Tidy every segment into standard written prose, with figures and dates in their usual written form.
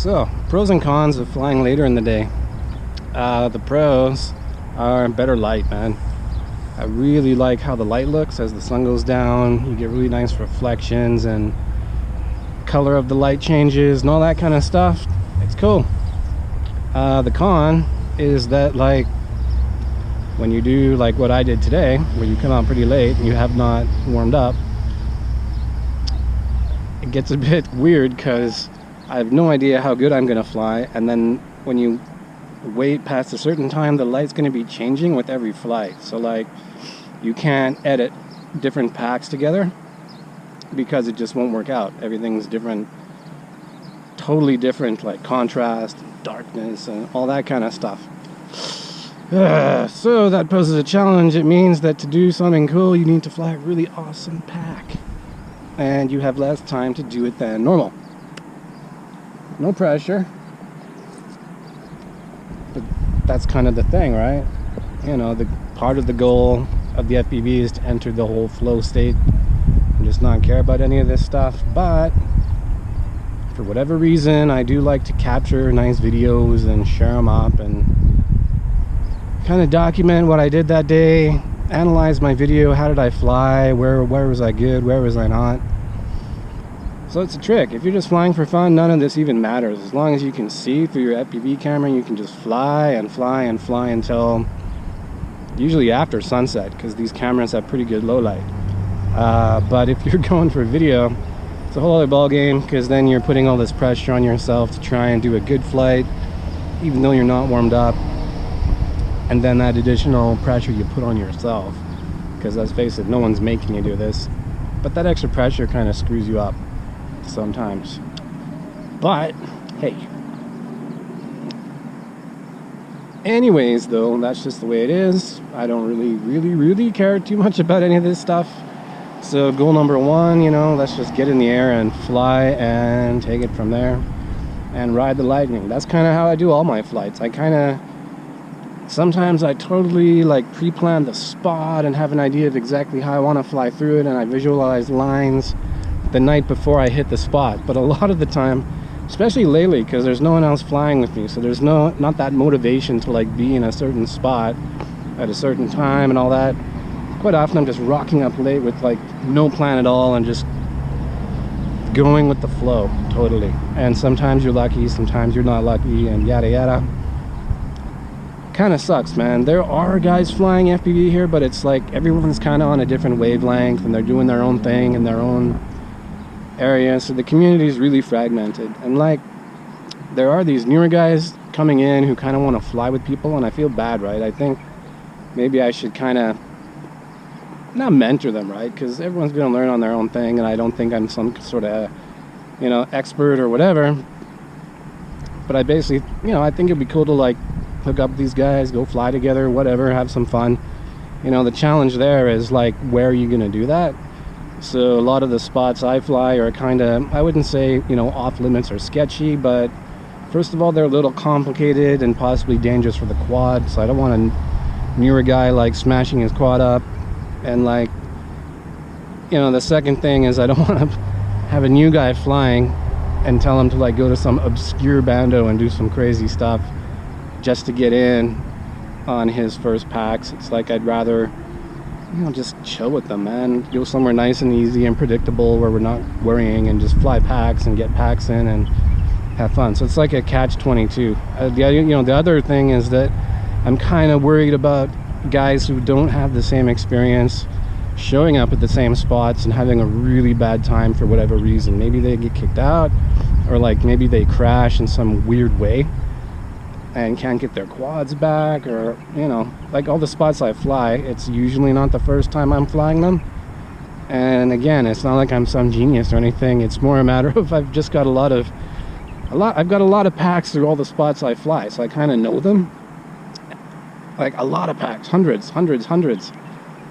So, pros and cons of flying later in the day. The pros are better light, man. I really like how the light looks as the sun goes down. You get really nice reflections and color of the light changes and all that kind of stuff. It's cool. The con is that, like, when you do like what I did today, where you come out pretty late and you have not warmed up, it gets a bit weird because I have no idea how good I'm gonna fly, and then when you wait past a certain time, the light's gonna be changing with every flight. So like, you can't edit different packs together because it just won't work out. Everything's different, totally different, like contrast, darkness, and all that kind of stuff. So that poses a challenge. It means that to do something cool, you need to fly a really awesome pack, and you have less time to do it than normal. No pressure, but that's kind of the thing, right? You know, the part of the goal of the FPV is to enter the whole flow state and just not care about any of this stuff. But for whatever reason, I do like to capture nice videos and share them up and kind of document what I did that day, analyze my video. How did I fly? Where was I good? Where was I not? So it's a trick. If you're just flying for fun, none of this even matters. As long as you can see through your FPV camera, you can just fly and fly and fly until usually after sunset, because these cameras have pretty good low light. But if you're going for video, it's a whole other ball game, because then you're putting all this pressure on yourself to try and do a good flight, even though you're not warmed up. And then that additional pressure you put on yourself, because let's face it, no one's making you do this. But that extra pressure kind of screws you up sometimes. But hey, anyways, though, that's just the way it is. I don't really care too much about any of this stuff. So goal number one, you know, let's just get in the air and fly and take it from there and ride the lightning. That's kind of how I do all my flights. I kind of, sometimes I totally like pre-plan the spot and have an idea of exactly how I want to fly through it, and I visualize lines the night before I hit the spot. But a lot of the time, especially lately, because there's no one else flying with me, so there's not that motivation to like be in a certain spot at a certain time and all that. Quite often I'm just rocking up late with like no plan at all and just going with the flow totally. And sometimes you're lucky, sometimes you're not lucky, and yada yada. Kind of sucks, man. There are guys flying FPV here, but it's like everyone's kind of on a different wavelength and they're doing their own thing in their own area, so the community is really fragmented. And like, there are these newer guys coming in who kind of want to fly with people, and I feel bad, right? I think maybe I should kind of not mentor them, right? Because everyone's going to learn on their own thing, and I don't think I'm some sort of, you know, expert or whatever. But I basically, you know, I think it'd be cool to like hook up with these guys, go fly together, whatever, have some fun. You know, the challenge there is like, where are you going to do that? So a lot of the spots I fly are kind of, I wouldn't say, you know, off limits or sketchy, but first of all, they're a little complicated and possibly dangerous for the quad. So I don't want a newer guy like smashing his quad up. And like, you know, the second thing is I don't want to have a new guy flying and tell him to like go to some obscure bando and do some crazy stuff just to get in on his first packs. It's like, I'd rather, you know, just chill with them, man. Go somewhere nice and easy and predictable where we're not worrying, and just fly packs and get packs in and have fun. So it's like a catch-22. The other thing is that I'm kind of worried about guys who don't have the same experience showing up at the same spots and having a really bad time for whatever reason. Maybe they get kicked out, or like maybe they crash in some weird way and can't get their quads back, or, you know, like all the spots I fly, it's usually not the first time I'm flying them. And again, it's not like I'm some genius or anything. It's more a matter of I've just got I've got a lot of packs through all the spots I fly, so I kind of know them. Like a lot of packs, hundreds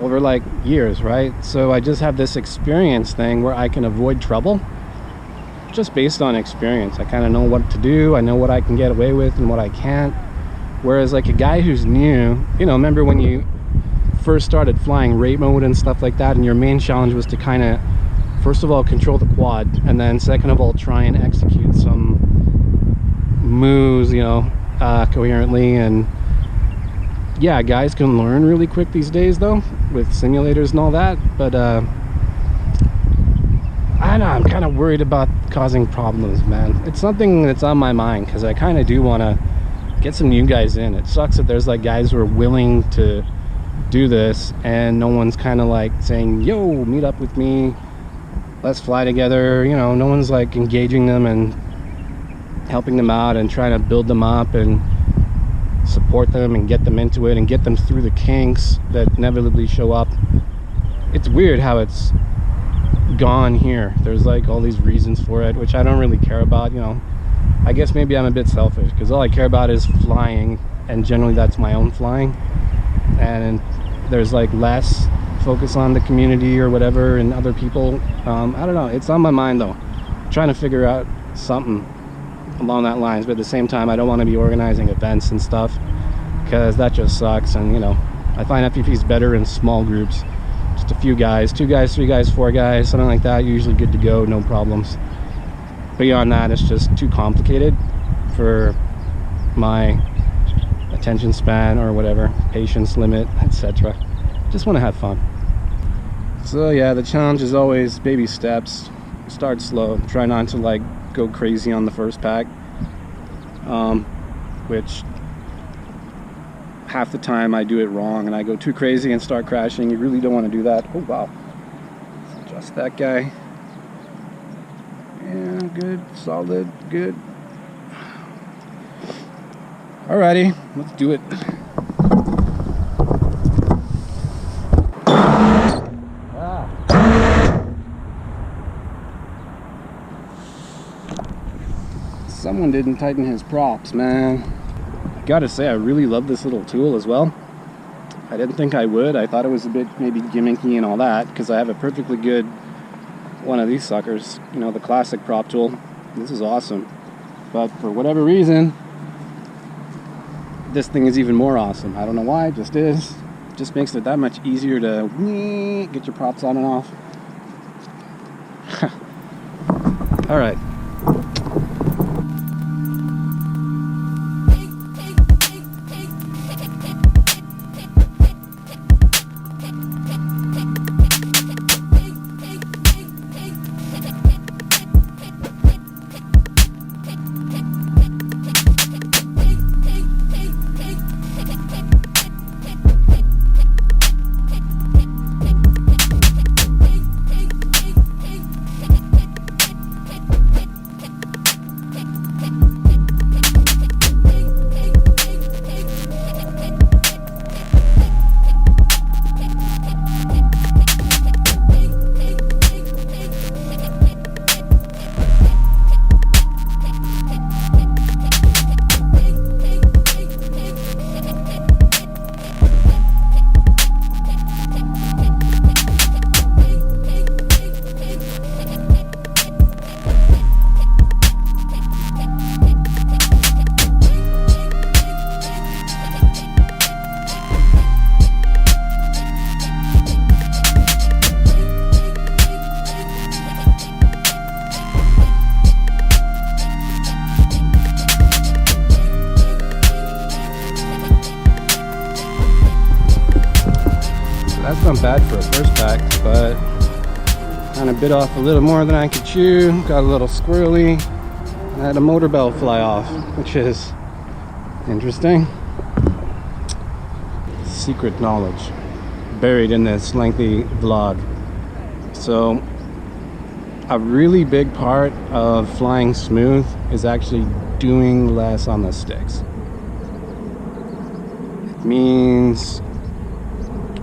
over like years, right? So I just have this experience thing where I can avoid trouble just based on experience. I kind of know what to do. I know what I can get away with and what I can't. Whereas like a guy who's new, you know, remember when you first started flying rate mode and stuff like that, and your main challenge was to kind of, first of all, control the quad, and then second of all, try and execute some you know, coherently. And yeah, guys can learn really quick these days though, with simulators and all that. But I know, I'm kind of worried about causing problems, man. It's something that's on my mind, because I kind of do want to get some new guys in. It sucks that there's like guys who are willing to do this and no one's kind of like saying, yo, meet up with me, let's fly together. You know, no one's like engaging them and helping them out and trying to build them up and support them and get them into it and get them through the kinks that inevitably show up. It's weird how it's gone here. There's like all these reasons for it, which I don't really care about. You know, I guess maybe I'm a bit selfish, because all I care about is flying, and generally that's my own flying. And there's like less focus on the community or whatever and other people. I don't know, it's on my mind though, trying to figure out something along that lines. But at the same time, I don't want to be organizing events and stuff, because that just sucks. And you know, I find FPV's better in small groups, just a few guys, 2 guys, 3 guys, 4 guys, something like that. Usually good to go, no problems. Beyond that, it's just too complicated for my attention span or whatever, patience limit, etc. Just want to have fun. So yeah, the challenge is always baby steps. Start slow, try not to like go crazy on the first pack, which half the time I do it wrong and I go too crazy and start crashing. You really don't want to do that. Oh wow, let's adjust that guy. Yeah, good, solid, good. Alrighty, let's do it. Someone didn't tighten his props, man. I gotta say, I really love this little tool as well. I didn't think I would. I thought it was a bit maybe gimmicky and all that, because I have a perfectly good one of these suckers, you know, the classic prop tool. This is awesome. But for whatever reason, this thing is even more awesome. I don't know why, it just is. It just makes it that much easier to get your props on and off. All right. That's not bad for a first pack, but kind of bit off a little more than I could chew. Got a little squirrely. I had a motor belt fly off, which is interesting. Secret knowledge buried in this lengthy vlog. So a really big part of flying smooth is actually doing less on the sticks. It means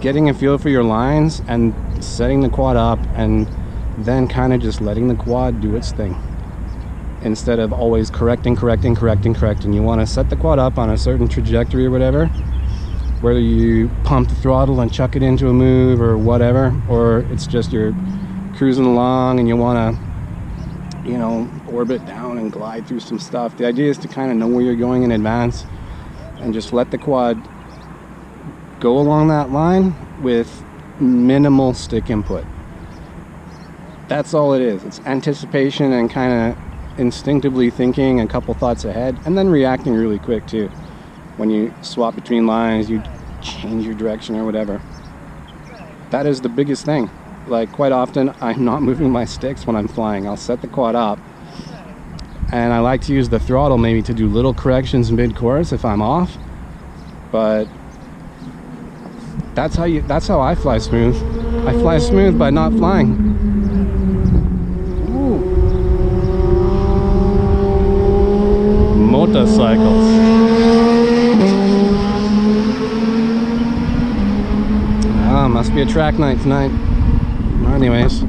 getting a feel for your lines and setting the quad up, and then kind of just letting the quad do its thing instead of always correcting. You want to set the quad up on a certain trajectory or whatever, whether you pump the throttle and chuck it into a move or whatever, or it's just you're cruising along and you want to, you know, orbit down and glide through some stuff. The idea is to kind of know where you're going in advance and just let the quad go along that line with minimal stick input. That's all it is. It's anticipation and kind of instinctively thinking a couple thoughts ahead, and then reacting really quick too. When you swap between lines, you change your direction or whatever. That is the biggest thing. Like, quite often I'm not moving my sticks when I'm flying. I'll set the quad up, and I like to use the throttle maybe to do little corrections mid-course if I'm off. But that's how I fly smooth. I fly smooth by not flying. Ooh. Motorcycles. Ah, must be a track night tonight. Anyways.